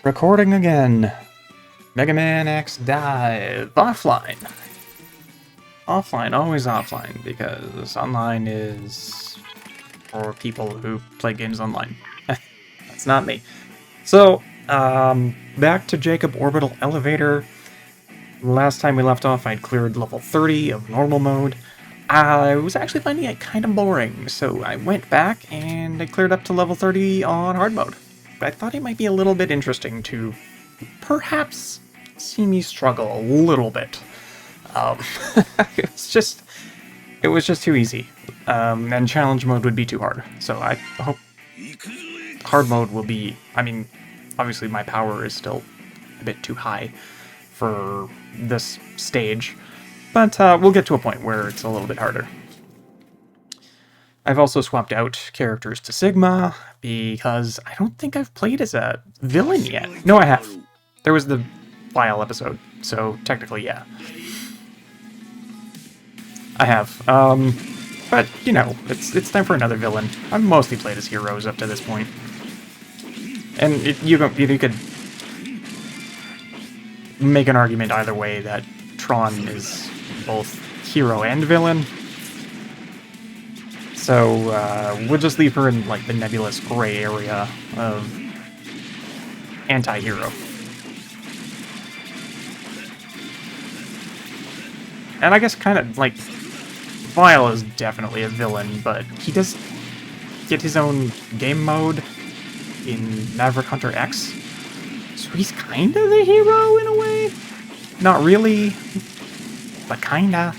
Recording again. Mega Man X DiVE. Offline. Offline, always offline, because online is for people who play games online. That's not me. So, back to Jacob Orbital Elevator. Last time we left off, I'd cleared level 30 of normal mode. I was actually finding it kind of boring, so I went back and I cleared up to level 30 on hard mode. I thought it might be a little bit interesting to perhaps see me struggle a little bit. It was just too easy, and challenge mode would be too hard. So I hope hard mode will be. I mean, obviously my power is still a bit too high for this stage, but we'll get to a point where it's a little bit harder. I've also swapped out characters to Sigma, because I don't think I've played as a villain yet. No, I have. There was the File episode, so technically, yeah. I have. But, you know, it's time for another villain. I've mostly played as heroes up to this point. And you could make an argument either way that Tron is both hero and villain. So, we'll just leave her in, like, the nebulous gray area of anti-hero. And I guess kind of, like, Vile is definitely a villain, but he does get his own game mode in Maverick Hunter X. So he's kind of the hero in a way. Not really, but kinda.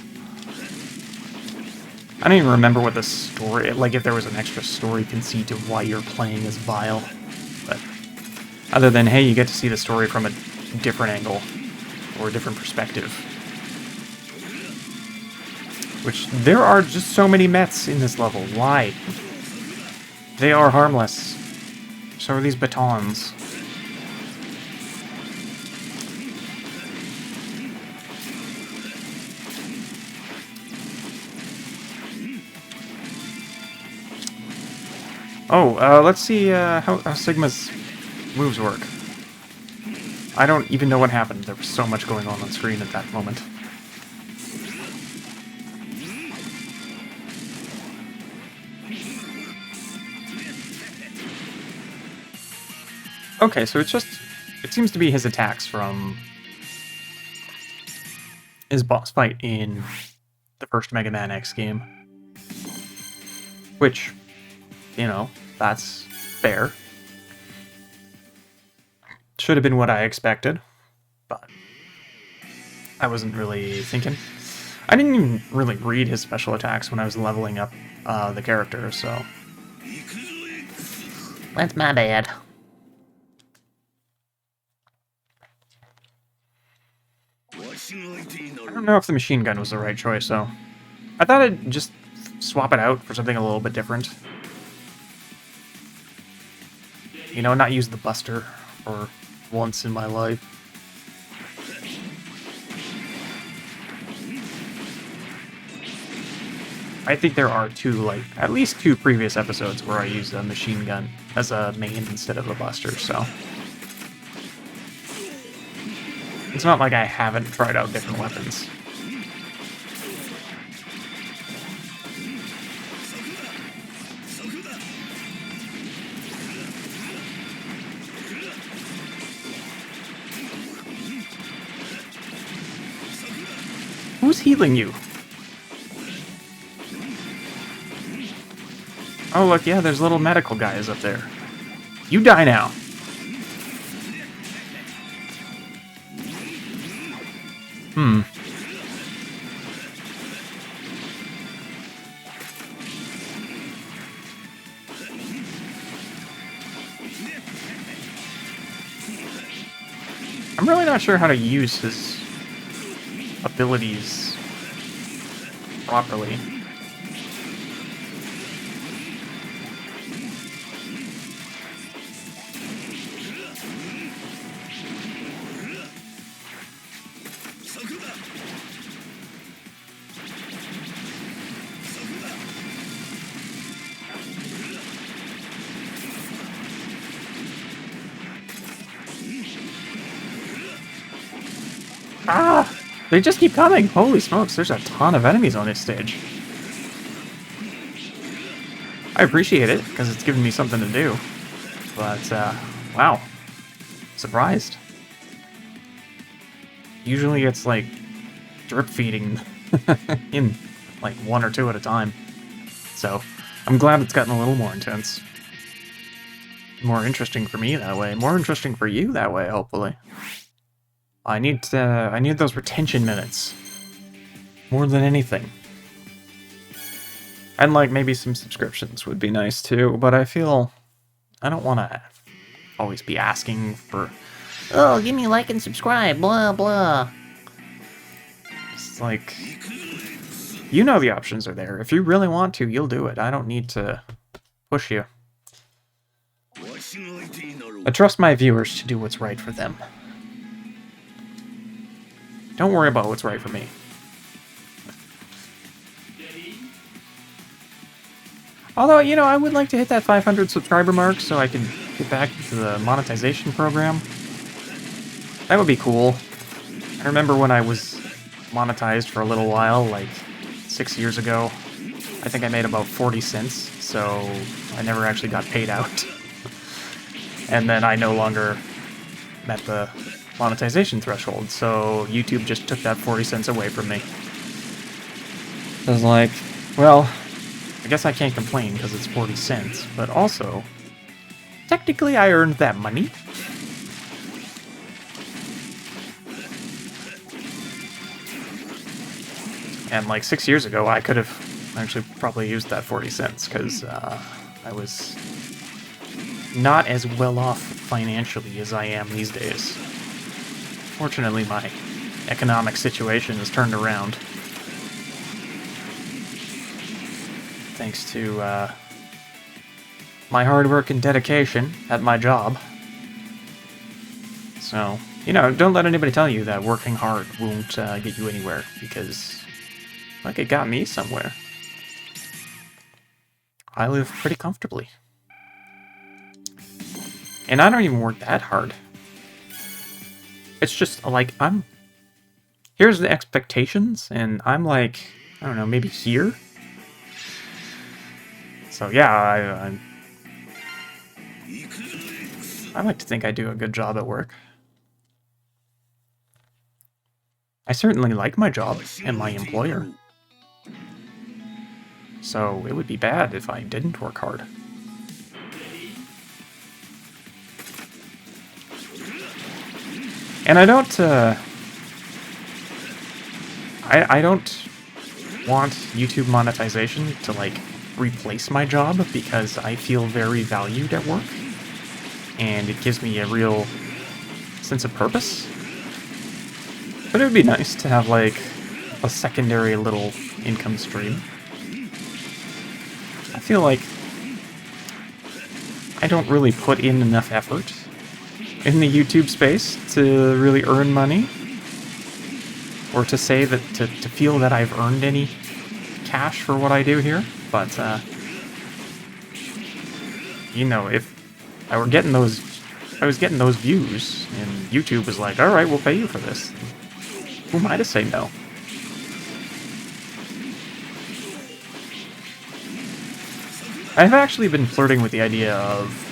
I don't even remember what the story, like if there was an extra story conceit of why you're playing as Vile. But other than, hey, you get to see the story from a different angle, or a different perspective. Which, there are just so many Mets in this level. Why? They are harmless. So are these batons. Oh, let's see how Sigma's moves work. I don't even know what happened. There was so much going on screen at that moment. Okay, so it seems to be his attacks from his boss fight in the first Mega Man X game. Which, you know, that's fair. Should have been what I expected, but I wasn't really thinking. I didn't even really read his special attacks when I was leveling up the character, so that's my bad. I don't know if the machine gun was the right choice, though. I thought I'd just swap it out for something a little bit different. You know, not use the Buster for once in my life. I think there are at least two previous episodes where I used a machine gun as a main instead of a Buster, so it's not like I haven't tried out different weapons. Who's healing you? Oh, look, yeah, there's little medical guys up there. You die now. I'm really not sure how to use his abilities properly. Ah! They just keep coming! Holy smokes, there's a ton of enemies on this stage. I appreciate it, because it's giving me something to do. But, wow. Surprised. Usually it's like drip feeding in like 1 or 2 at a time. So, I'm glad it's gotten a little more intense. More interesting for me that way. More interesting for you that way, hopefully. I need those retention minutes. More than anything. And like maybe some subscriptions would be nice too, but I feel I don't want to always be asking for, oh, give me a like and subscribe, blah blah. It's like, you know the options are there. If you really want to, you'll do it. I don't need to push you. I trust my viewers to do what's right for them. Don't worry about what's right for me. Although, you know, I would like to hit that 500 subscriber mark so I can get back to the monetization program. That would be cool. I remember when I was monetized for a little while, like 6 years ago. I think I made about 40 cents, so I never actually got paid out. And then I no longer met the monetization threshold, so YouTube just took that 40 cents away from me. I was like, well, I guess I can't complain because it's 40 cents, but also, technically I earned that money. And like 6 years ago, I could have actually probably used that 40 cents because I was not as well off financially as I am these days. Fortunately, my economic situation has turned around. Thanks to my hard work and dedication at my job. So, you know, don't let anybody tell you that working hard won't get you anywhere, because, like, it got me somewhere. I live pretty comfortably. And I don't even work that hard. It's just, like, here's the expectations, and I'm like, I don't know, maybe here? So yeah, I like to think I do a good job at work. I certainly like my job and my employer. So it would be bad if I didn't work hard. And I don't want YouTube monetization to, like, replace my job, because I feel very valued at work, and it gives me a real sense of purpose. But it would be nice to have, like, a secondary little income stream. I feel like I don't really put in enough effort in the YouTube space to really earn money, or to say that, to feel that I've earned any cash for what I do here. But, you know, if I was getting those views, and YouTube was like, alright, we'll pay you for this, who am I to say no? I've actually been flirting with the idea of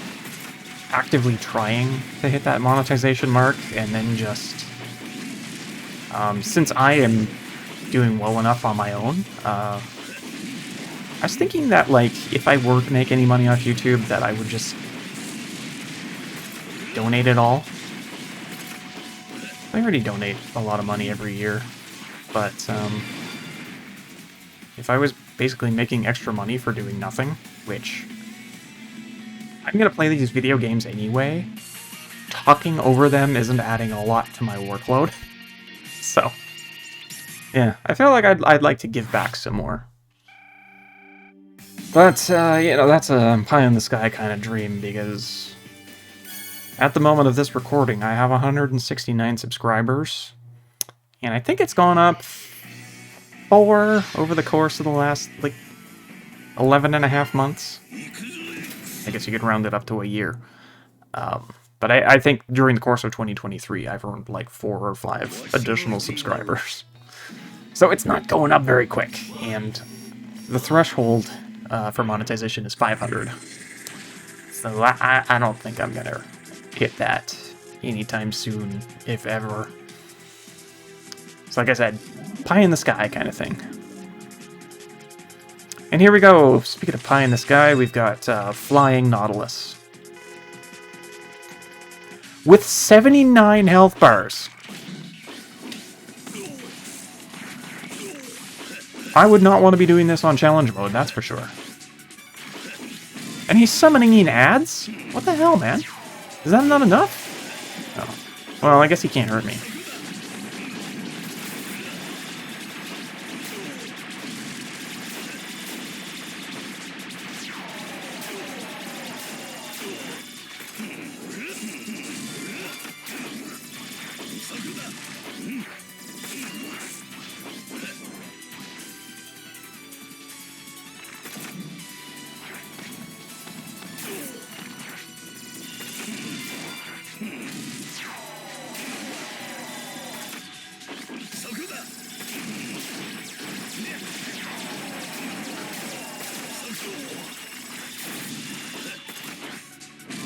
actively trying to hit that monetization mark, and then just, since I am doing well enough on my own, I was thinking that, like, if I were to make any money off YouTube, that I would just donate it all. I already donate a lot of money every year, but if I was basically making extra money for doing nothing, which I'm gonna play these video games anyway, talking over them isn't adding a lot to my workload. So, yeah, I feel like I'd like to give back some more. But, you know, that's a pie-in-the-sky kind of dream, because at the moment of this recording, I have 169 subscribers, and I think it's gone up 4 over the course of the last, like, 11 and a half months. I guess you could round it up to a year. But I think during the course of 2023, I've earned like 4 or 5 additional subscribers. So it's not going up very quick, and the threshold for monetization is 500. So I don't think I'm gonna hit that anytime soon, if ever. So like I said, pie in the sky kind of thing. And here we go. Speaking of pie in the sky, we've got Flying Nautilus. With 79 health bars. I would not want to be doing this on challenge mode, that's for sure. And he's summoning in ads? What the hell, man? Is that not enough? Oh. Well, I guess he can't hurt me.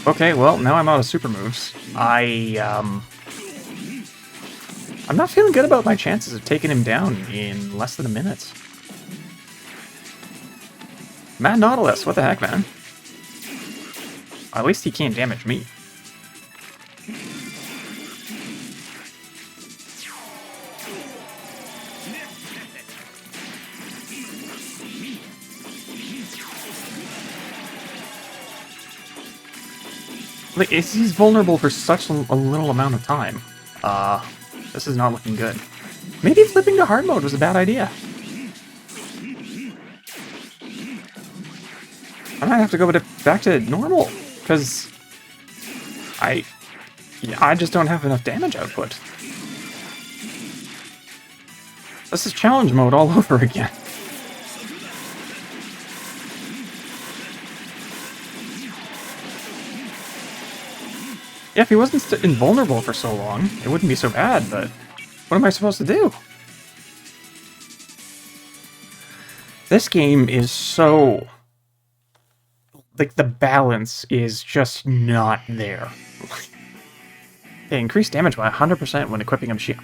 Okay, well, now I'm out of super moves. I'm not feeling good about my chances of taking him down in less than a minute. Mad Nautilus, what the heck, man? At least he can't damage me. Like, he's vulnerable for such a little amount of time. This is not looking good. Maybe flipping to hard mode was a bad idea. I might have to go back to normal, because I just don't have enough damage output. This is challenge mode all over again. Yeah, if he wasn't invulnerable for so long, it wouldn't be so bad, but what am I supposed to do? This game is so... like, the balance is just not there. Okay, increase damage by 100% when equipping a machine.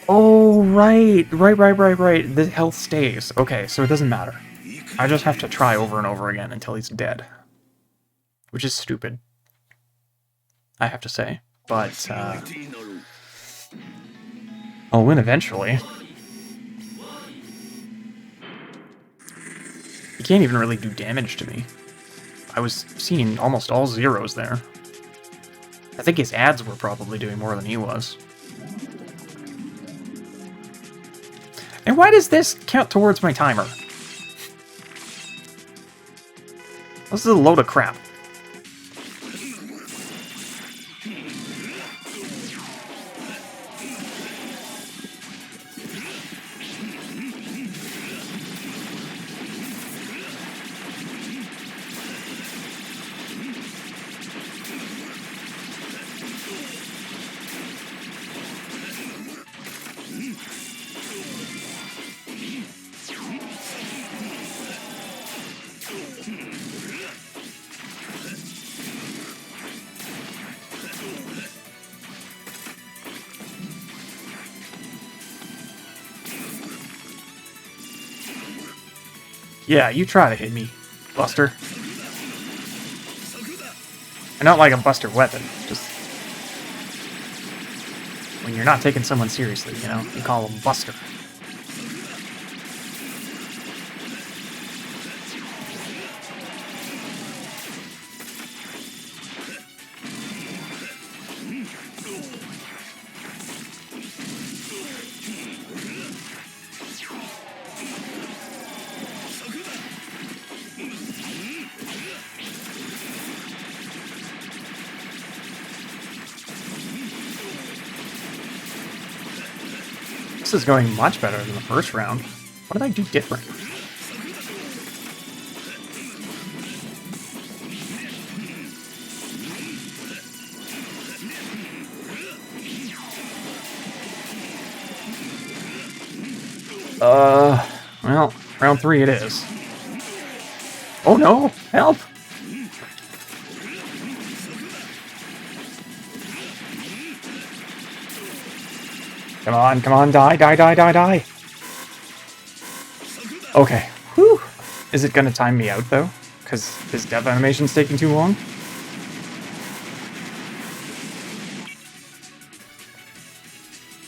Oh, right. The health stays. Okay, so it doesn't matter. I just have to try over and over again until he's dead. Which is stupid, I have to say. But, I'll win eventually. He can't even really do damage to me. I was seeing almost all zeros there. I think his ads were probably doing more than he was. And why does this count towards my timer? This is a load of crap. Yeah, you try to hit me, Buster. And not like a Buster weapon, just... when you're not taking someone seriously, you know? You call them Buster. This is going much better than the first round. What did I do different? Well, round 3 it is. Oh no! Help! Come on, die, die, die, die, die! Okay. Whew! Is it gonna time me out, though? Because his death animation's taking too long?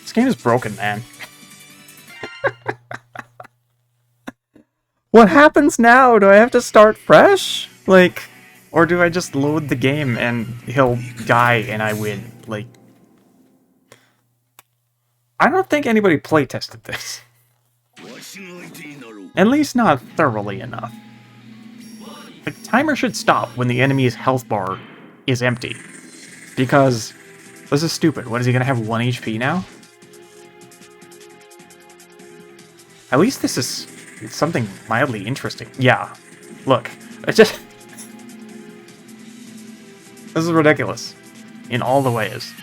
This game is broken, man. What happens now? Do I have to start fresh? Like, or do I just load the game and he'll die and I win? Like, I don't think anybody playtested this. At least not thoroughly enough. The timer should stop when the enemy's health bar is empty. Because this is stupid. What, is he gonna have 1 HP now? At least this is something mildly interesting. Yeah. Look. It's just... This is ridiculous. In all the ways.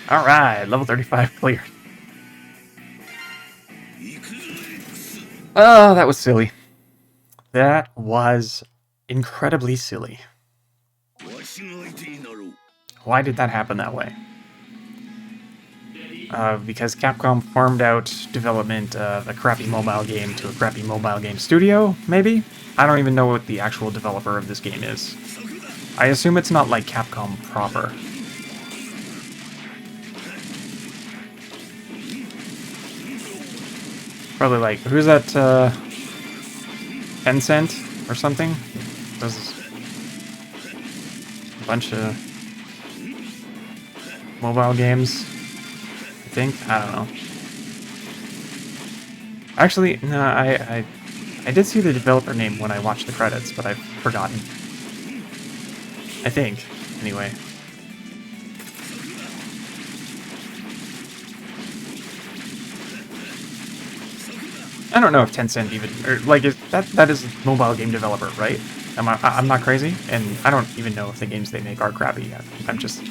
Alright, level 35 cleared. Oh, that was silly. That was incredibly silly. Why did that happen that way? Because Capcom farmed out development of a crappy mobile game to a crappy mobile game studio, maybe? I don't even know what the actual developer of this game is. I assume it's not like Capcom proper. Probably like, who's that, Tencent or something? Does a bunch of mobile games, I think? I don't know. Actually, no, I did see the developer name when I watched the credits, but I've forgotten. I think, anyway. I don't know if Tencent even, or like, that is a mobile game developer, right? I'm not crazy, and I don't even know if the games they make are crappy yet. I'm just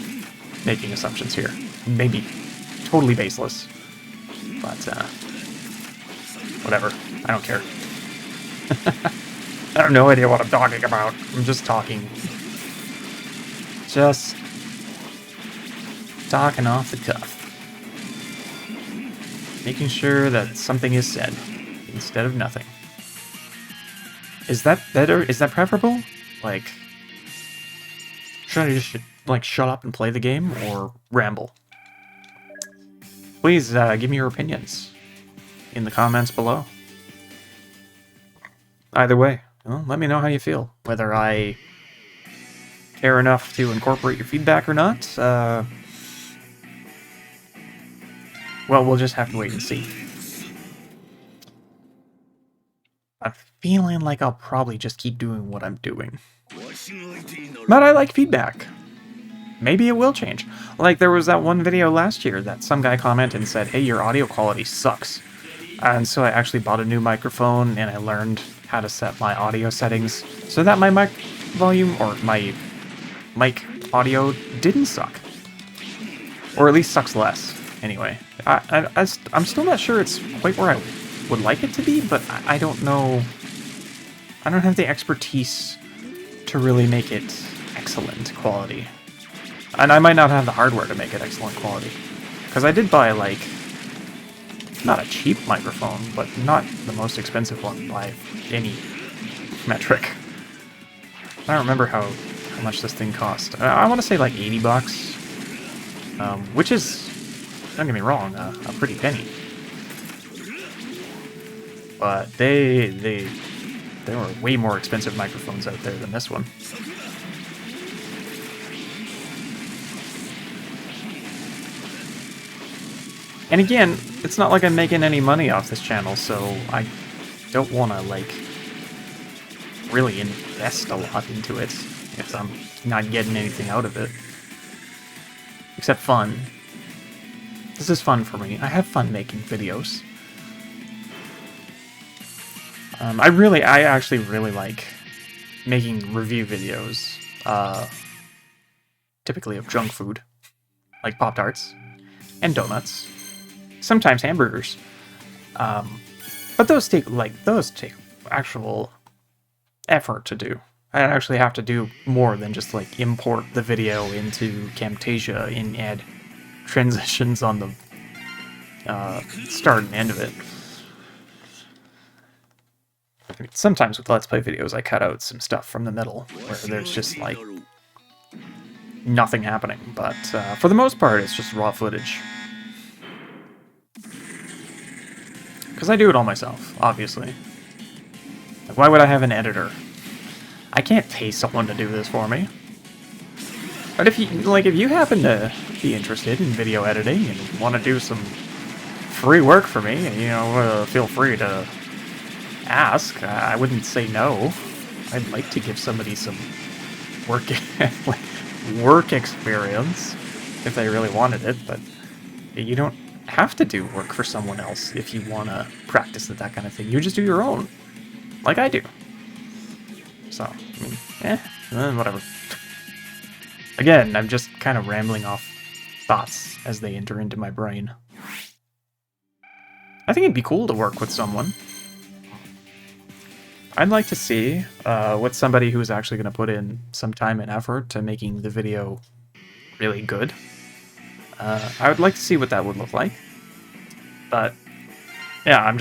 making assumptions here. Maybe totally baseless, but whatever. I don't care. I have no idea what I'm talking about. I'm just talking. Just talking off the cuff. Making sure that something is said instead of nothing. Is that better? Is that preferable? Like, should I just like shut up and play the game or ramble? Please give me your opinions in the comments below. Either way, well, let me know how you feel. Whether I care enough to incorporate your feedback or not, well, we'll just have to wait and see. I'm feeling like I'll probably just keep doing what I'm doing. But I like feedback. Maybe it will change. Like, there was that one video last year that some guy commented and said, hey, your audio quality sucks. And so I actually bought a new microphone and I learned how to set my audio settings so that my mic volume or my mic audio didn't suck. Or at least sucks less. Anyway, I'm still not sure it's quite where I would like it to be, but I don't know. I don't have the expertise to really make it excellent quality. And I might not have the hardware to make it excellent quality. Because I did buy, like, not a cheap microphone, but not the most expensive one by any metric. I don't remember how much this thing cost. I want to say like 80 bucks. Which is, don't get me wrong, a pretty penny. But there were way more expensive microphones out there than this one. And again, it's not like I'm making any money off this channel, so I don't want to, like, really invest a lot into it if I'm not getting anything out of it. Except fun. This is fun for me. I have fun making videos. I actually really like making review videos, typically of junk food, like Pop-Tarts and donuts, sometimes hamburgers. But those take actual effort to do. I actually have to do more than just like import the video into Camtasia and add transitions on the start and end of it. I mean, sometimes with Let's Play videos I cut out some stuff from the middle where there's just like nothing happening, but for the most part it's just raw footage. Because I do it all myself, obviously. Like, why would I have an editor? I can't pay someone to do this for me. But if you happen to be interested in video editing and want to do some free work for me, you know, feel free to ask. I wouldn't say no. I'd like to give somebody some work experience if they really wanted it, but you don't have to do work for someone else if you want to practice that kind of thing. You just do your own, like I do. So, I mean, whatever. Again, I'm just kind of rambling off thoughts as they enter into my brain. I think it'd be cool to work with someone. I'd like to see what somebody who's actually going to put in some time and effort to making the video really good. I would like to see what that would look like. But, yeah,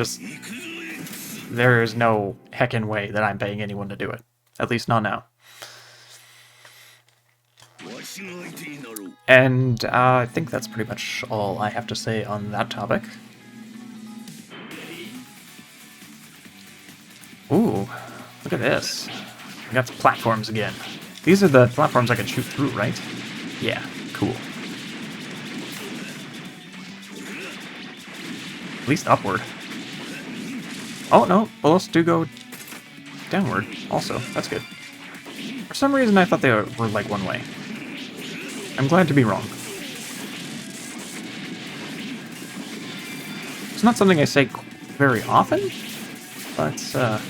there is no heckin' way that I'm paying anyone to do it. At least not now. And I think that's pretty much all I have to say on that topic. Ooh, look at this. We got the platforms again. These are the platforms I can shoot through, right? Yeah, cool. At least upward. Oh, no, bullets do go downward also. That's good. For some reason, I thought they were like one way. I'm glad to be wrong. It's not something I say very often, but,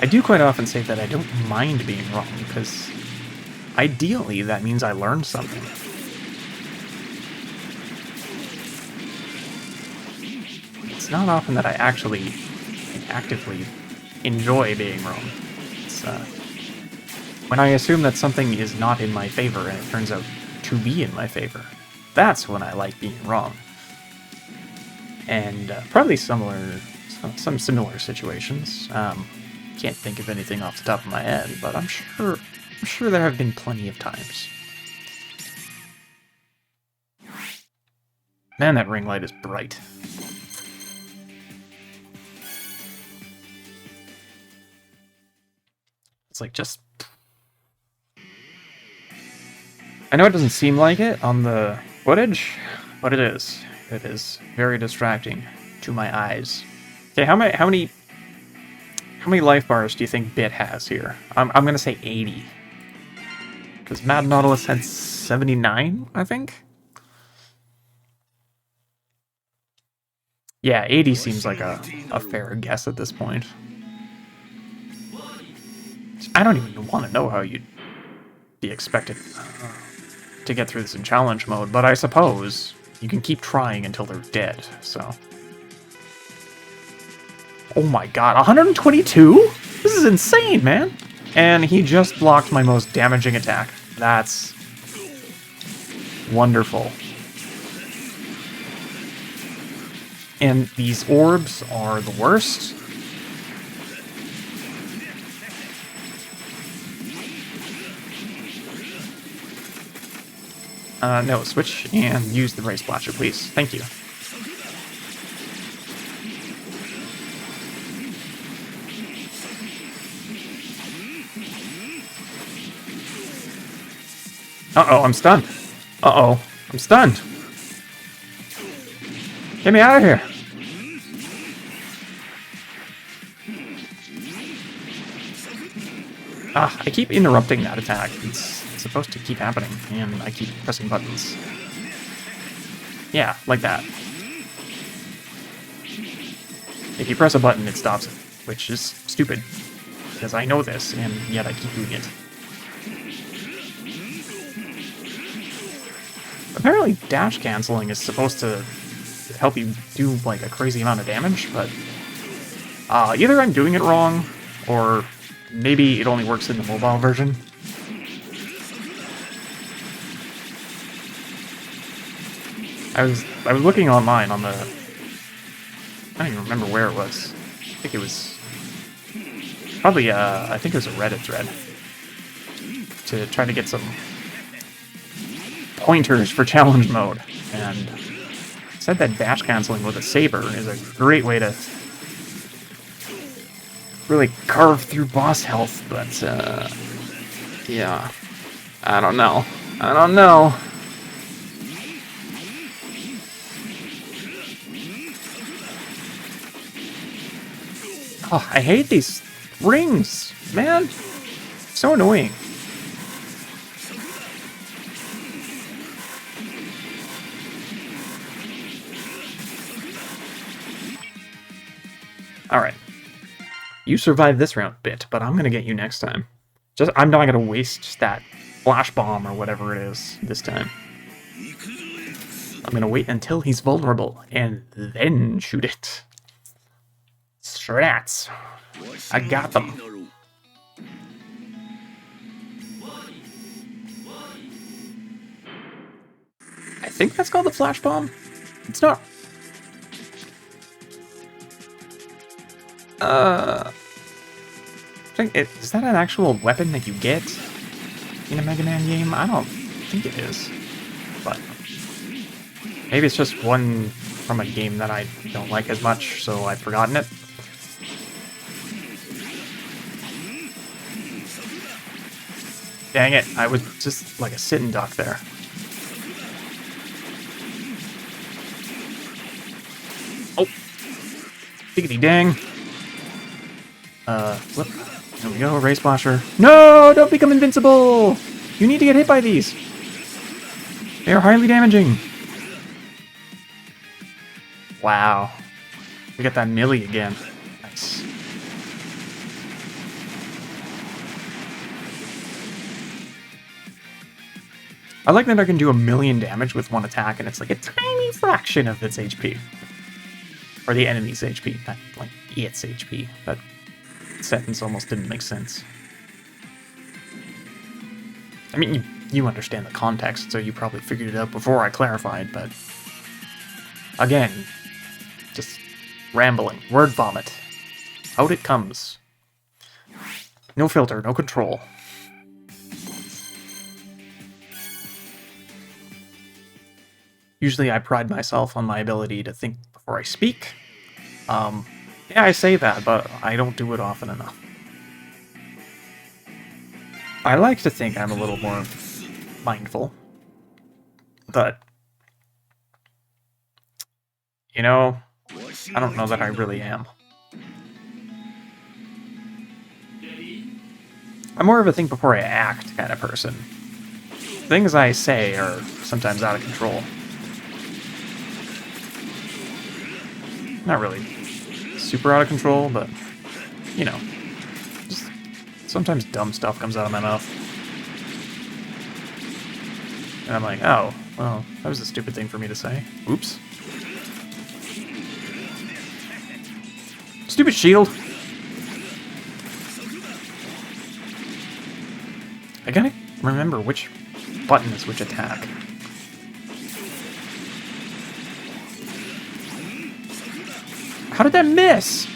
I do quite often say that I don't mind being wrong, because ideally that means I learned something. It's not often that I actually actively enjoy being wrong. It's, when I assume that something is not in my favor and it turns out to be in my favor, that's when I like being wrong. And probably some similar situations. Can't think of anything off the top of my head, but I'm sure there have been plenty of times. Man, that ring light is bright. It's like just... I know it doesn't seem like it on the footage, but it is. It is very distracting to my eyes. Okay, how many life bars do you think Bit has here? I'm gonna say 80. Because Mad Nautilus had 79, I think? Yeah, 80 seems like a fair guess at this point. I don't even want to know how you'd be expected to get through this in challenge mode, but I suppose you can keep trying until they're dead, so... Oh my god, 122? This is insane, man! And he just blocked my most damaging attack. That's... wonderful. And these orbs are the worst. No, switch and use the Ray Splasher, please. Thank you. Uh-oh, I'm stunned. Uh-oh, I'm stunned. Get me out of here. Ah, I keep interrupting that attack. It's it's supposed to keep happening, and I keep pressing buttons. Yeah, like that. If you press a button, it stops it, which is stupid, because I know this, and yet I keep doing it. Apparently dash canceling is supposed to help you do, like, a crazy amount of damage, but either I'm doing it wrong, or maybe it only works in the mobile version. I was looking online on the... I don't even remember where it was. I think it was... Probably, I think it was a Reddit thread. To try to get some pointers for challenge mode. And it said that dash canceling with a saber is a great way to really carve through boss health, but, yeah. I don't know. I don't know. Oh, I hate these rings, man. So annoying. Alright. You survived this round a bit, but I'm gonna get you next time. I'm not gonna waste that flash bomb or whatever it is this time. I'm gonna wait until he's vulnerable, and then shoot it. Strats. I got them. I think that's called the flash bomb. It's not. Is that an actual weapon that you get in a Mega Man game? I don't think it is. But maybe it's just one from a game that I don't like as much, so I've forgotten it. Dang it, I was just like a sitting duck there. Oh! Diggity dang! Flip. There we go, Ray Splasher. No! Don't become invincible! You need to get hit by these! They are highly damaging! Wow. We got that melee again. Nice. I like that I can do 1,000,000 damage with one attack, and it's like a tiny fraction of its HP. Or the enemy's HP, not like its HP. That sentence almost didn't make sense. I mean, you understand the context, so you probably figured it out before I clarified, but... Again, just rambling. Word vomit. Out it comes. No filter, no control. Usually I pride myself on my ability to think before I speak. Yeah, I say that, but I don't do it often enough. I like to think I'm a little more mindful. But, you know, I don't know that I really am. I'm more of a think before I act kind of person. Things I say are sometimes out of control. Not really super out of control, but, you know, just sometimes dumb stuff comes out of my mouth. And I'm like, oh, well, that was a stupid thing for me to say. Oops. Stupid shield! I gotta remember which button is which attack. How did that miss?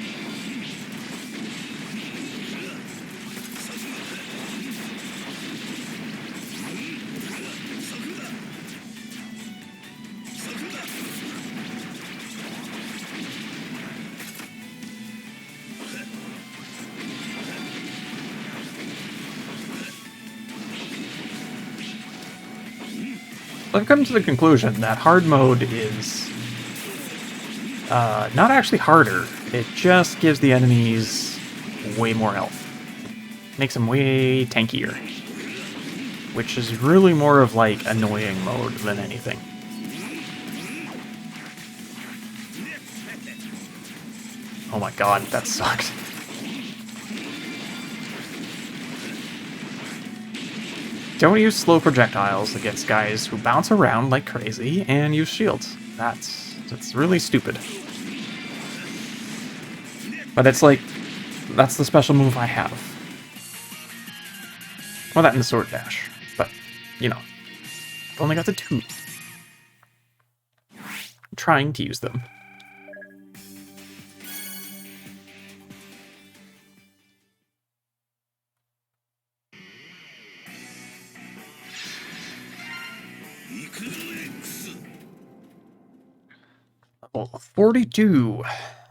I've come to the conclusion that hard mode is not actually harder. It just gives the enemies way more health. Makes them way tankier. which is really more of like annoying mode than anything. Oh my god, that sucked. Don't use slow projectiles against guys who bounce around like crazy and use shields. That's really stupid. But it's like, that's the special move I have. Well, that and the sword dash. But, you know, I've only got the two. I'm trying to use them. Level 42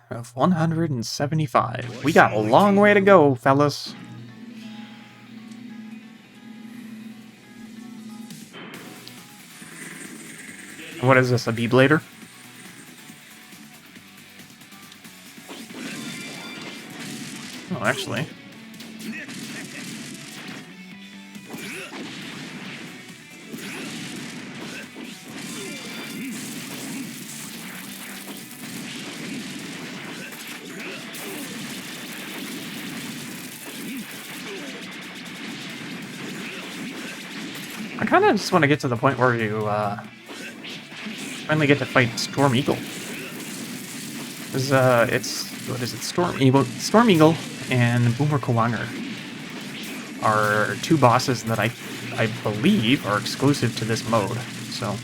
of 175. We got a long way to go, fellas. What is this, a Beeblader? Oh, actually. I kind of just want to get to the point where you finally get to fight Storm Eagle. It's what is it? Storm Eagle and Boomer Kawanger are two bosses that I believe are exclusive to this mode. So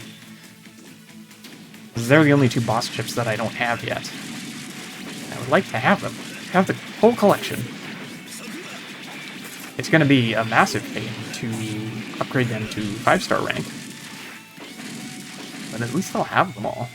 they're the only two boss chips that I don't have yet. I would like to have them. Have the whole collection. It's going to be a massive pain to upgrade them to 5-star rank. But at least I'll have them all.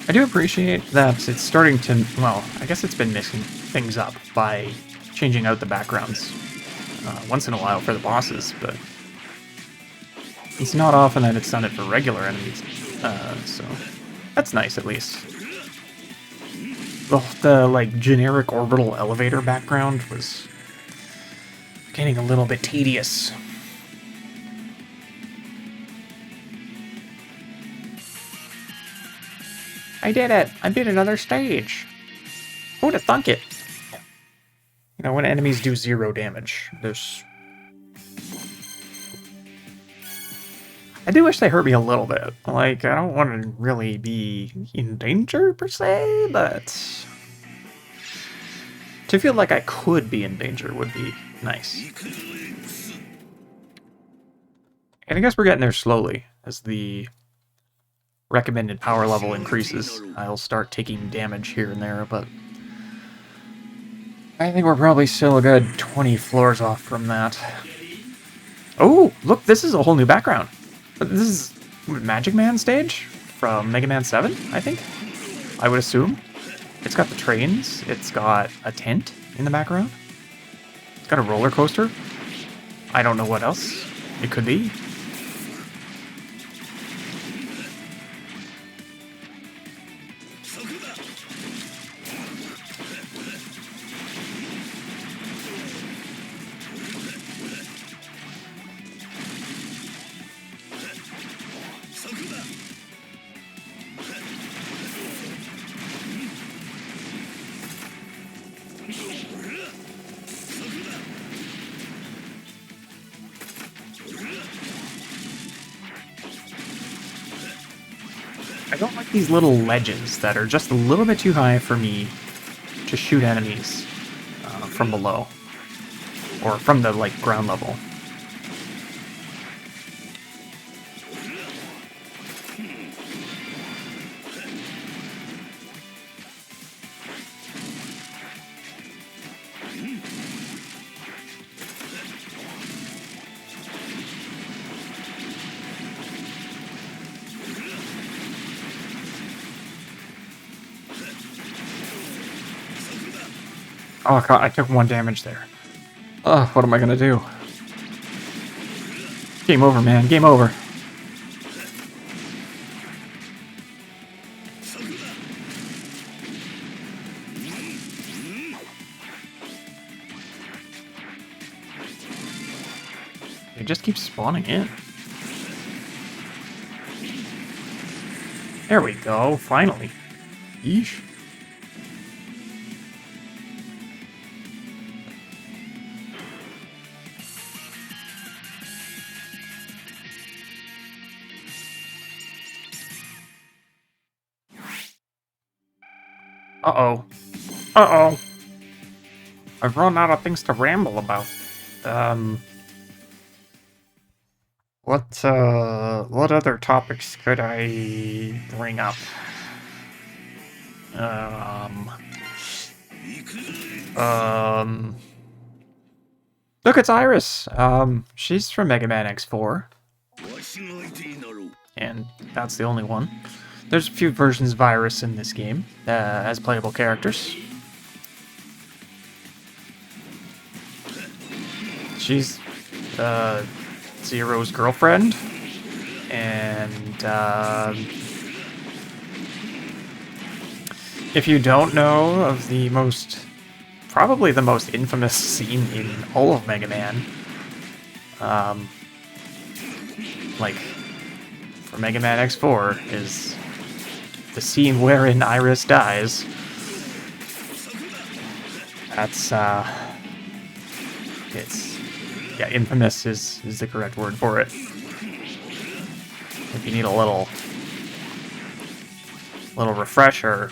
I do appreciate that it's starting to, well, I guess it's been mixing things up by changing out the backgrounds once in a while for the bosses, but it's not often that it's done it for regular enemies, so that's nice at least. The like, generic orbital elevator background was getting a little bit tedious. I did it! I beat another stage! Who'd have thunk it? You know, when enemies do 0 damage, there's... I do wish they hurt me a little bit. Like, I don't want to really be in danger, per se, but... to feel like I could be in danger would be nice. And I guess we're getting there slowly, as the recommended power level increases. I'll start taking damage here and there, but I think we're probably still a good 20 floors off from that. Oh, look, this is a whole new background. This is Magic Man stage from Mega Man 7, I think. I would assume. It's got the trains. It's got a tent in the background. It's got a roller coaster. I don't know what else it could be. I don't like these little ledges that are just a little bit too high for me to shoot enemies from below. Or from the, like, ground level. Oh god, I took 1 damage there. Ugh, what am I gonna do? Game over, man. Game over. It just keeps spawning in. There we go, finally. Yeesh. Uh-oh. Uh-oh. I've run out of things to ramble about. What other topics could I bring up? Look, it's Iris. She's from Mega Man X4. And that's the only one. There's a few versions of Iris in this game, as playable characters. She's, Zero's girlfriend, and if you don't know of the probably the most infamous scene in all of Mega Man, like, for Mega Man X4, is the scene wherein Iris dies. That's, yeah, infamous is the correct word for it. If you need a little refresher,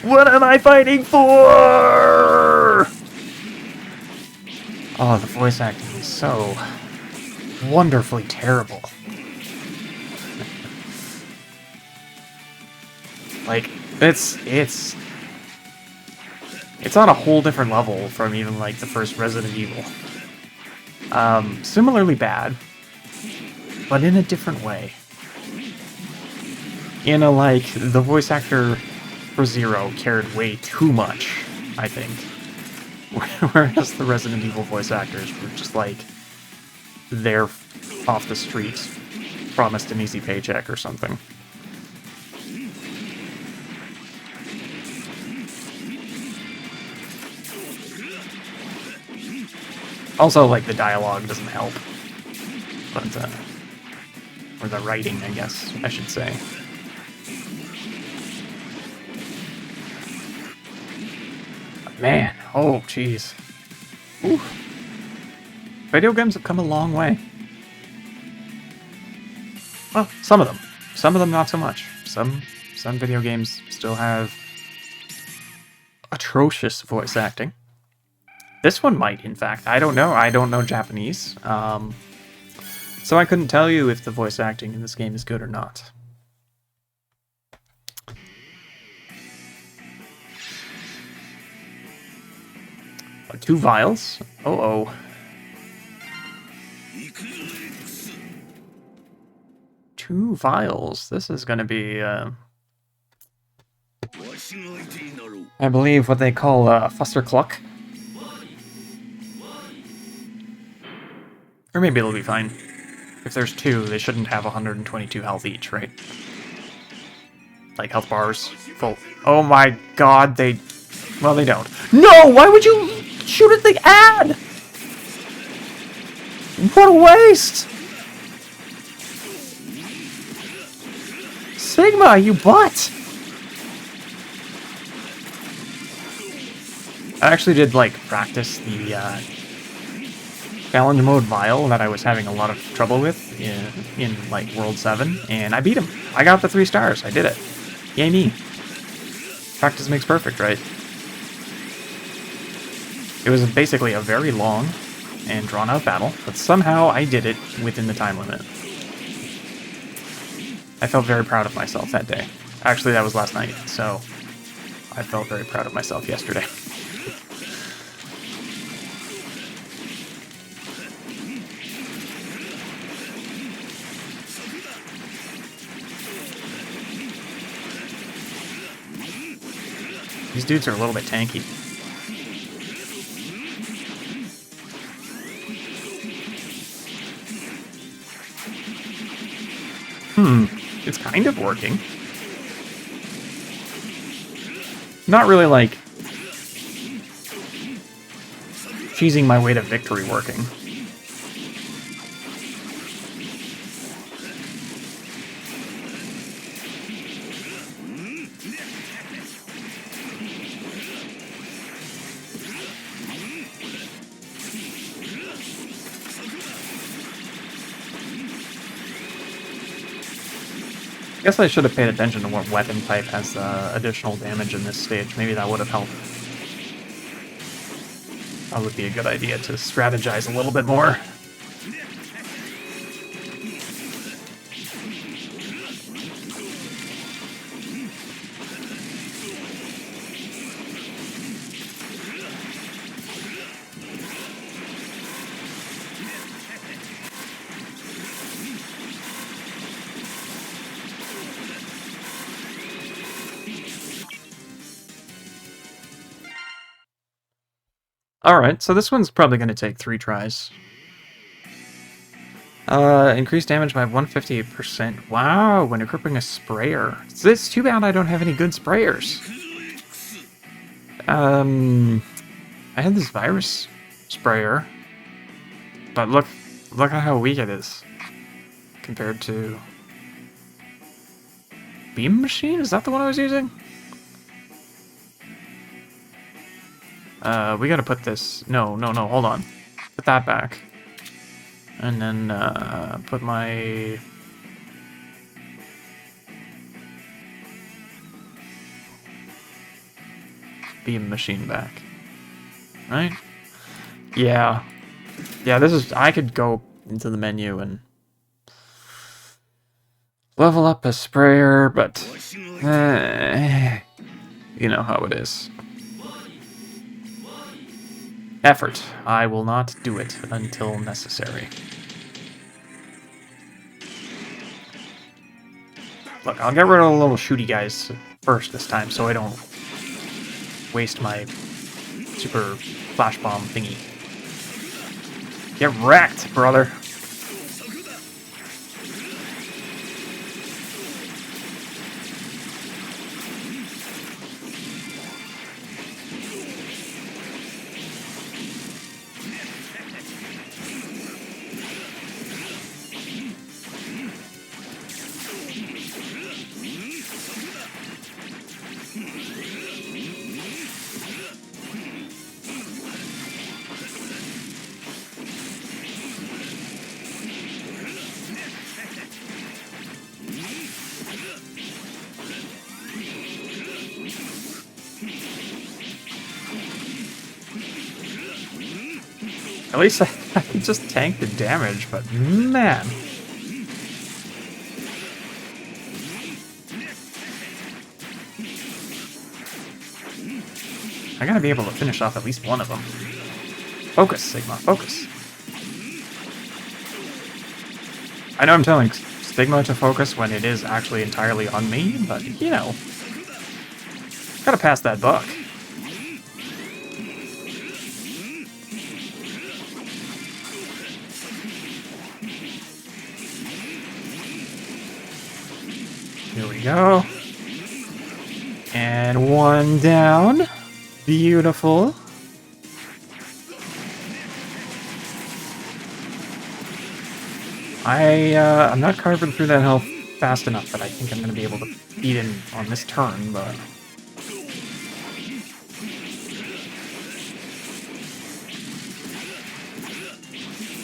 what am I fighting for? Oh, the voice acting is so wonderfully terrible. Like, it's on a whole different level from even, like, the first Resident Evil. Similarly bad, but in a different way. In a, like, the voice actor for Zero cared way too much, I think. Whereas the Resident Evil voice actors were just, like, there off the street, promised an easy paycheck or something. Also, like, the dialogue doesn't help. But, or the writing, I guess, I should say. But man, oh, jeez. Ooh. Video games have come a long way. Well, some of them. Some of them not so much. Some video games still have atrocious voice acting. This one might, in fact. I don't know. I don't know Japanese. So I couldn't tell you if the voice acting in this game is good or not. Oh, 2 vials? Uh-oh. Two vials. This is going to be, I believe what they call Fustercluck. Or maybe it'll be fine. If there's 2, they shouldn't have 122 health each, right? Like, health bars full. Oh my god, they... Well, they don't. No! Why would you shoot at the ad? What a waste! Sigma, you butt! I actually did, like, practice the, challenge mode vial that I was having a lot of trouble with in like, World 7, and I beat him. I got the 3 stars. I did it. Yay me. Practice makes perfect, right? It was basically a very long and drawn-out battle, but somehow I did it within the time limit. I felt very proud of myself that day. Actually, that was last night, so I felt very proud of myself yesterday. These dudes are a little bit tanky. It's kind of working. Not really, like, cheesing my way to victory working. I guess I should have paid attention to what weapon type has additional damage in this stage. Maybe that would have helped. That would be a good idea to strategize a little bit more. Alright, so this one's probably going to take 3 tries. Increased damage by 158%. Wow, when equipping a sprayer. It's too bad I don't have any good sprayers. I had this virus sprayer, but look at how weak it is compared to Beam Machine. Is that the one I was using? We gotta put this. No, hold on. Put that back, and then put my Beam Machine back. Right? Yeah. This is. I could go into the menu and level up a sprayer, but you know how it is. Effort. I will not do it until necessary. Look, I'll get rid of the little shooty guys first this time, so I don't waste my super flash bomb thingy. Get wrecked, brother. At least I can just tank the damage, but man. I gotta be able to finish off at least one of them. Focus, Sigma, focus. I know I'm telling Sigma to focus when it is actually entirely on me, but, you know. Gotta pass that buck. Here we go. And one down. Beautiful. I'm not carving through that health fast enough that I think I'm going to be able to beat him on this turn, but...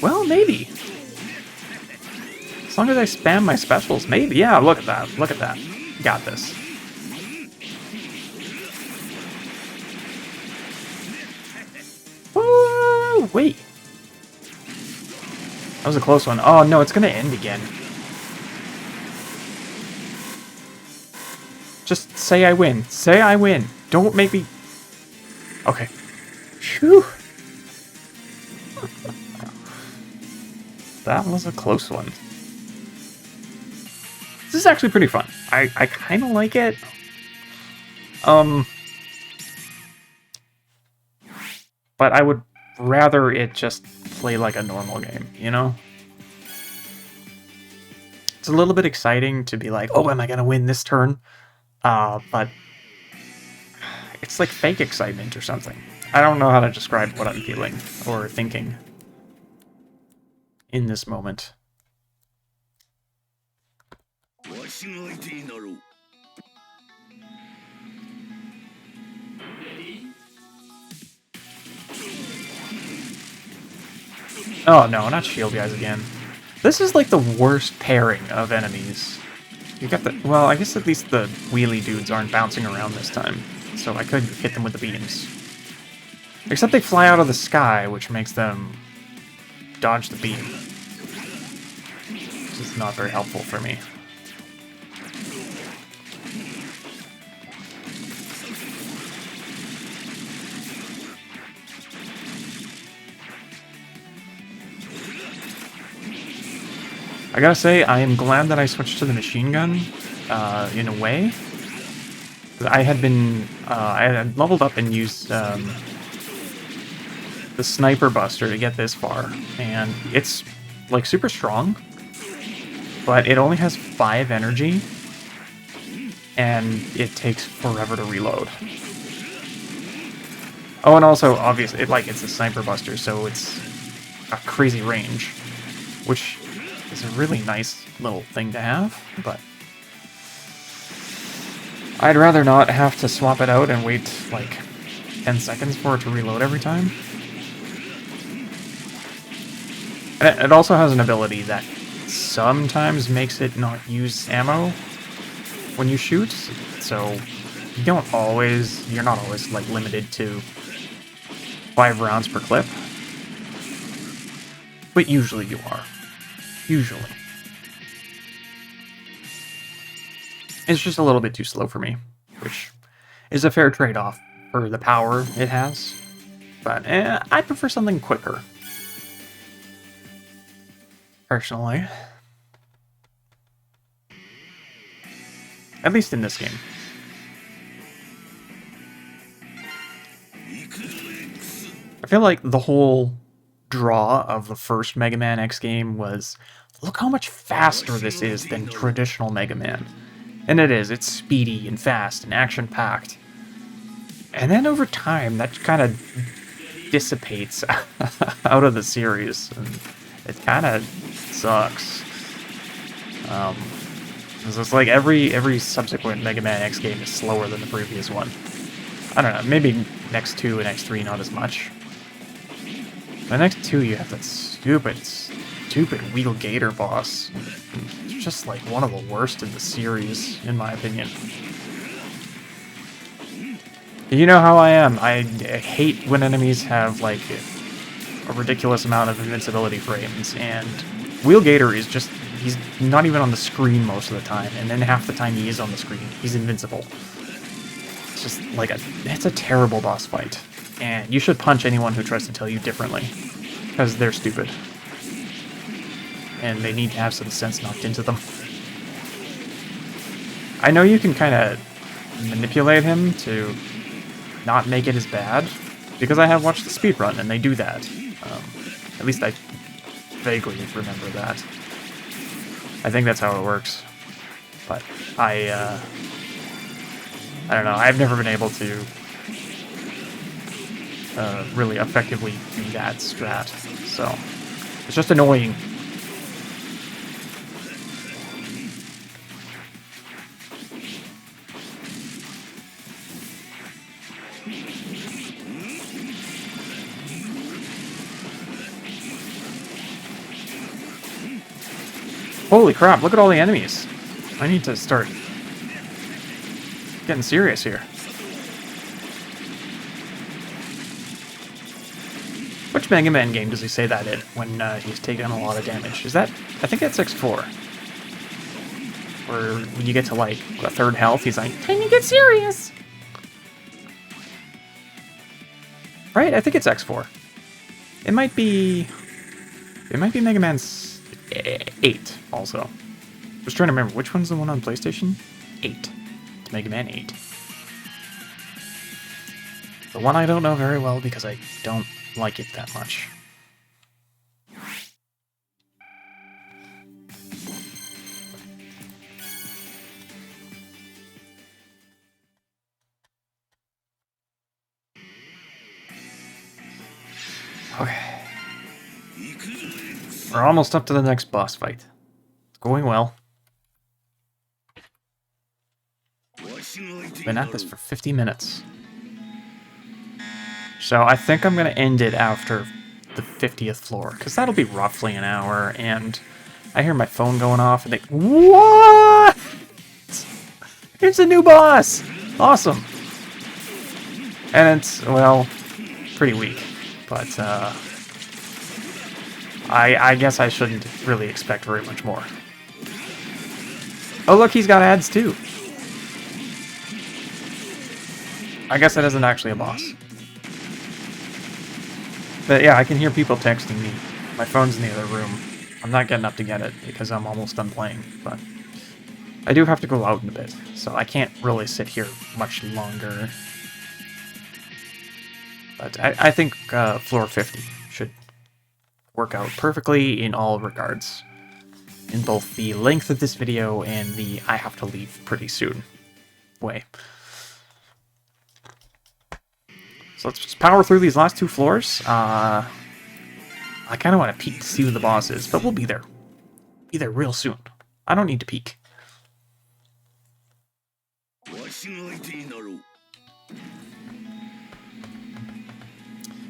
Well, maybe. As long as I spam my specials, maybe. Yeah, look at that. Look at that. Got this. Woo! Wait. That was a close one. Oh, no, it's going to end again. Just say I win. Say I win. Don't make me... Okay. Phew. That was a close one. This is actually pretty fun. I kind of like it. but I would rather it just play like a normal game, you know? It's a little bit exciting to be like, oh, am I gonna win this turn? But it's like fake excitement or something. I don't know how to describe what I'm feeling or thinking in this moment. Oh no, not shield guys again. This is like the worst pairing of enemies. You got the... Well, I guess at least the wheelie dudes aren't bouncing around this time, so I could hit them with the beams. Except they fly out of the sky, which makes them dodge the beam. This is not very helpful for me. I gotta say, I am glad that I switched to the machine gun, in a way. I had been, I had leveled up and used, the sniper buster to get this far, and it's, like, super strong, but it only has 5 energy, and it takes forever to reload. Oh, and also, obviously, it's a sniper buster, so it's a crazy range, which is a really nice little thing to have, but I'd rather not have to swap it out and wait like 10 seconds for it to reload every time. And it also has an ability that sometimes makes it not use ammo when you shoot, so you're not always like limited to 5 rounds per clip, but usually you are. Usually. It's just a little bit too slow for me, which is a fair trade-off for the power it has, but I prefer something quicker. Personally. At least in this game. I feel like the whole draw of the first Mega Man X game was, look how much faster this is than traditional Mega Man. And it is, it's speedy and fast and action-packed. And then over time, that kind of dissipates out of the series, and it kind of sucks. It's like every subsequent Mega Man X game is slower than the previous one. I don't know, maybe X2 and X3 not as much. The next 2, you have that stupid Wheel Gator boss. It's just like one of the worst in the series, in my opinion. You know how I am. I hate when enemies have like a ridiculous amount of invincibility frames, and Wheel Gator is just, he's not even on the screen most of the time, and then half the time he is on the screen, he's invincible. It's just like it's a terrible boss fight. And you should punch anyone who tries to tell you differently, because they're stupid. And they need to have some sense knocked into them. I know you can kind of manipulate him to not make it as bad, because I have watched the speedrun, and they do that. At least I vaguely remember that. I think that's how it works. But I don't know, I've never been able to really effectively do that strat, so it's just annoying. Holy crap, look at all the enemies. I need to start getting serious here. Which Mega Man game does he say that in when he's taking a lot of damage? Is that... I think that's X4. Where when you get to like a third health, he's like, "Can you get serious?" Right? I think it's X4. It might be Mega Man 8 also. I was trying to remember, which one's the one on PlayStation? 8. It's Mega Man 8. The the one I don't know very well because I don't like it that much. Okay. We're almost up to the next boss fight. It's going well. Been at this for 50 minutes. So I think I'm going to end it after the 50th floor, because that'll be roughly an hour, and I hear my phone going off, and what? It's a new boss! Awesome! And it's, well, pretty weak, but I guess I shouldn't really expect very much more. Oh look, he's got ads too! I guess that isn't actually a boss. But yeah, I can hear people texting me. My phone's in the other room. I'm not getting up to get it because I'm almost done playing, but I do have to go out in a bit, so I can't really sit here much longer. But I think floor 50 should work out perfectly in all regards. In both the length of this video and the I have to leave pretty soon way. So let's just power through these last two floors. I kind of want to peek to see who the boss is, but we'll be there. Be there real soon. I don't need to peek.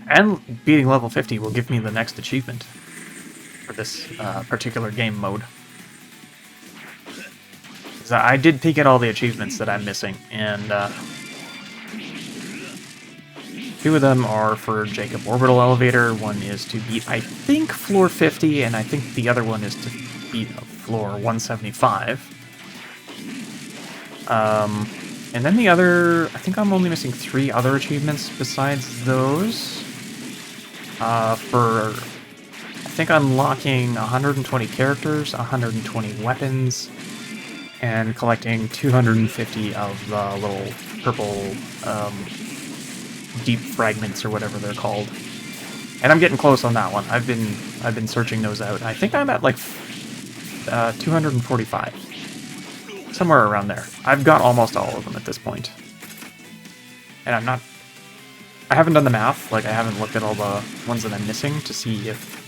And beating level 50 will give me the next achievement for this particular game mode. So I did peek at all the achievements that I'm missing, and two of them are for Jacob Orbital Elevator. One is to beat, I think, floor 50, and I think the other one is to beat floor 175. And then the other, I think I'm only missing 3 other achievements besides those. I think unlocking 120 characters, 120 weapons, and collecting 250 of the little purple deep fragments or whatever they're called. And I'm getting close on that one. I've been searching those out. I think I'm at like 245. Somewhere around there. I've got almost all of them at this point. And I haven't done the math, like I haven't looked at all the ones that I'm missing to see if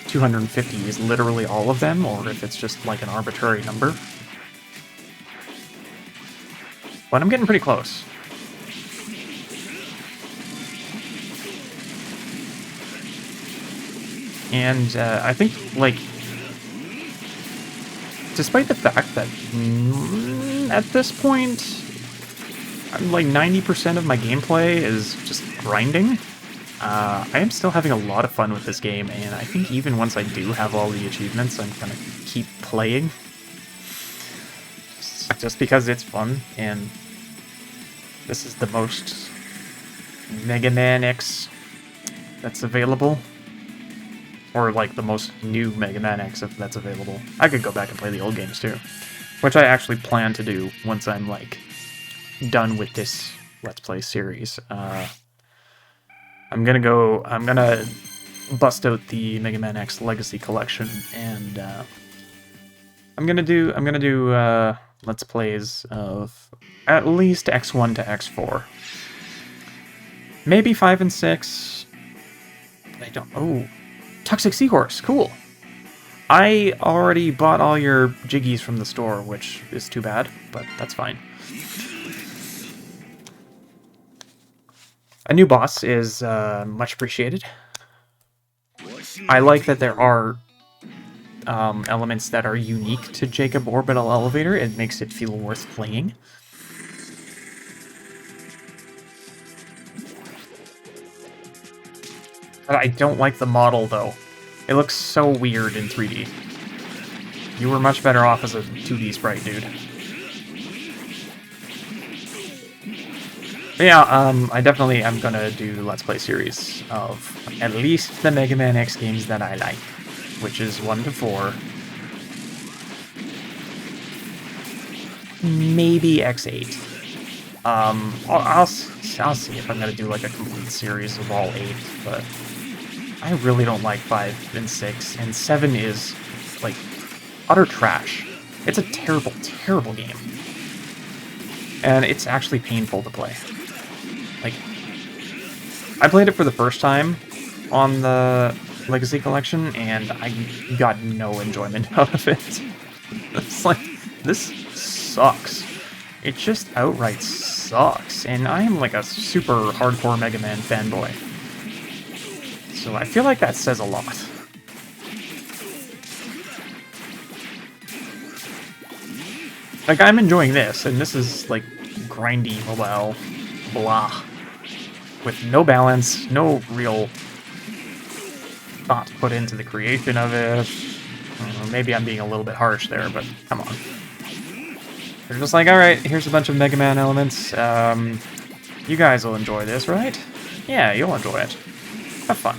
250 is literally all of them, or if it's just like an arbitrary number. But I'm getting pretty close. And I think, like, despite the fact that at this point, like 90% of my gameplay is just grinding, I am still having a lot of fun with this game, and I think even once I do have all the achievements, I'm gonna keep playing. Just because it's fun, and this is the most Mega Man X that's available. Or, like, the most new Mega Man X that's available. I could go back and play the old games, too. Which I actually plan to do once I'm, like, done with this Let's Play series. I'm gonna bust out the Mega Man X Legacy Collection, and I'm gonna do Let's Plays of at least X1 to X4. Maybe 5 and 6. I don't... Oh... Toxic Seahorse, cool. I already bought all your jiggies from the store, which is too bad, but that's fine. A new boss is much appreciated. I like that there are elements that are unique to Jacob Orbital Elevator. It makes it feel worth playing. But I don't like the model, though. It looks so weird in 3D. You were much better off as a 2D sprite, dude. But yeah, I definitely am gonna do Let's Play series of at least the Mega Man X games that I like, which is 1 to 4. Maybe X8. I'll see if I'm gonna do like a complete series of all 8, but I really don't like 5 and 6, and 7 is like utter trash. It's a terrible, terrible game, and it's actually painful to play. Like, I played it for the first time on the Legacy Collection, and I got no enjoyment out of it. It's like, this sucks. It just outright sucks, and I am like a super hardcore Mega Man fanboy. So I feel like that says a lot. Like, I'm enjoying this, and this is like grindy, mobile, blah. With no balance, no real thought put into the creation of it. Maybe I'm being a little bit harsh there, but come on. They're just like, alright, here's a bunch of Mega Man elements. You guys will enjoy this, right? Yeah, you'll enjoy it. Have fun.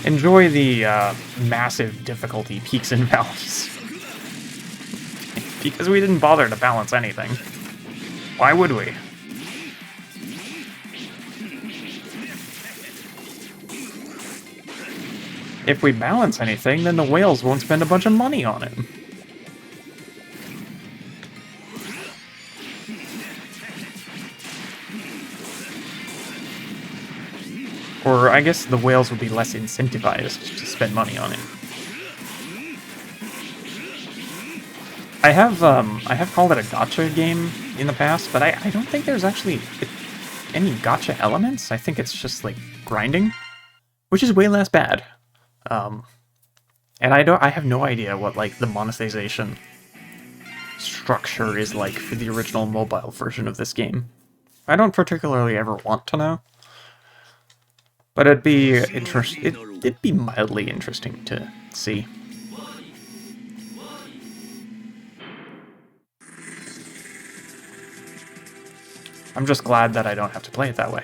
Enjoy the massive difficulty peaks and valleys. Because we didn't bother to balance anything. Why would we? If we balance anything, then the whales won't spend a bunch of money on it. Or I guess the whales would be less incentivized to spend money on it. I have called it a gacha game in the past, but I don't think there's actually any gacha elements. I think it's just like grinding, which is way less bad. And I have no idea what like the monetization structure is like for the original mobile version of this game. I don't particularly ever want to know, but it'd be it'd be mildly interesting to see. I'm just glad that I don't have to play it that way.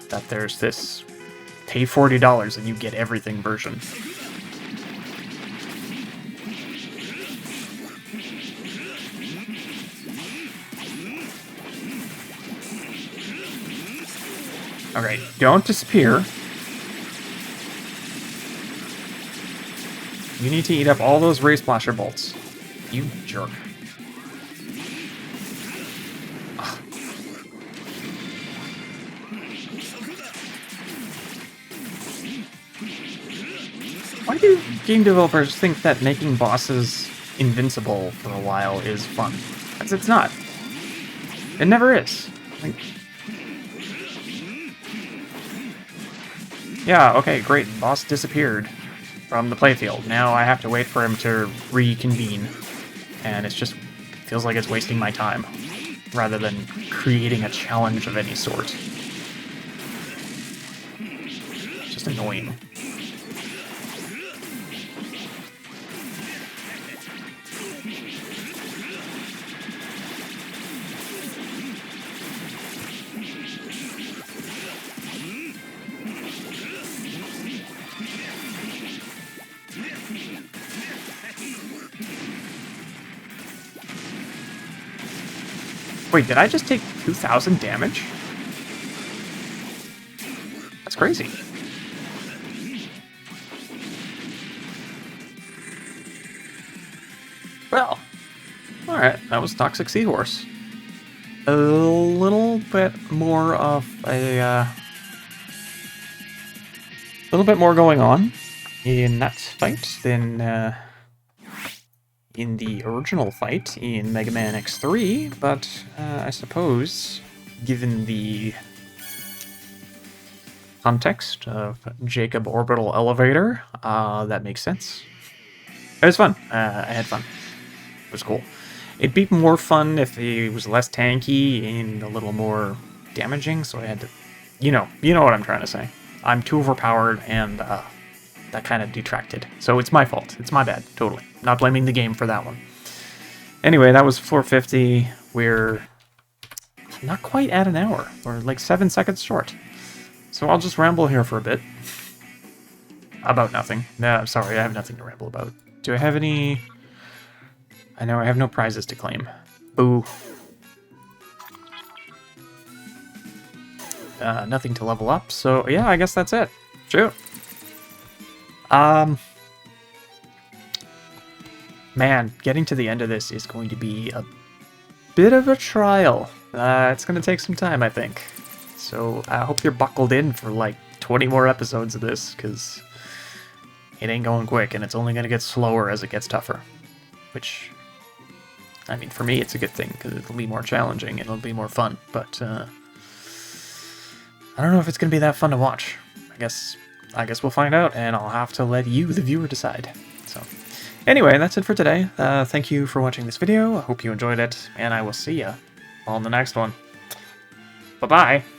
That there's this pay $40 and you get everything version. Alright, don't disappear. You need to eat up all those Ray Splasher bolts. You jerk. Ugh. Why do game developers think that making bosses invincible for a while is fun? Because it's not. It never is. Like, yeah, okay, great. Boss disappeared from the playfield. Now I have to wait for him to reconvene. And it's just feels like it's wasting my time, rather than creating a challenge of any sort. It's just annoying. Wait, did I just take 2,000 damage? That's crazy. Well, alright, that was Toxic Seahorse. A little bit more of a, little bit more going on in that fight than, in the original fight in Mega Man X3, but I suppose, given the context of Jacob Orbital Elevator, that makes sense. It was fun. I had fun. It was cool. It'd be more fun if it was less tanky and a little more damaging, so I had to... You know what I'm trying to say. I'm too overpowered, and that kind of detracted. So it's my fault. It's my bad. Totally. Not blaming the game for that one. Anyway, that was 450. We're not quite at an hour. We're like 7 seconds short. So I'll just ramble here for a bit. About nothing. No, sorry, I have nothing to ramble about. Do I have any I know I have no prizes to claim. Boo. Nothing to level up, so yeah, I guess that's it. Shoot. Man, getting to the end of this is going to be a bit of a trial. It's going to take some time, I think. So I hope you're buckled in for like 20 more episodes of this, because it ain't going quick, and it's only going to get slower as it gets tougher. Which, I mean, for me, it's a good thing, because it'll be more challenging, and it'll be more fun. But, I don't know if it's going to be that fun to watch. I guess we'll find out, and I'll have to let you, the viewer, decide. So, anyway, that's it for today. Thank you for watching this video. I hope you enjoyed it, and I will see ya on the next one. Bye-bye!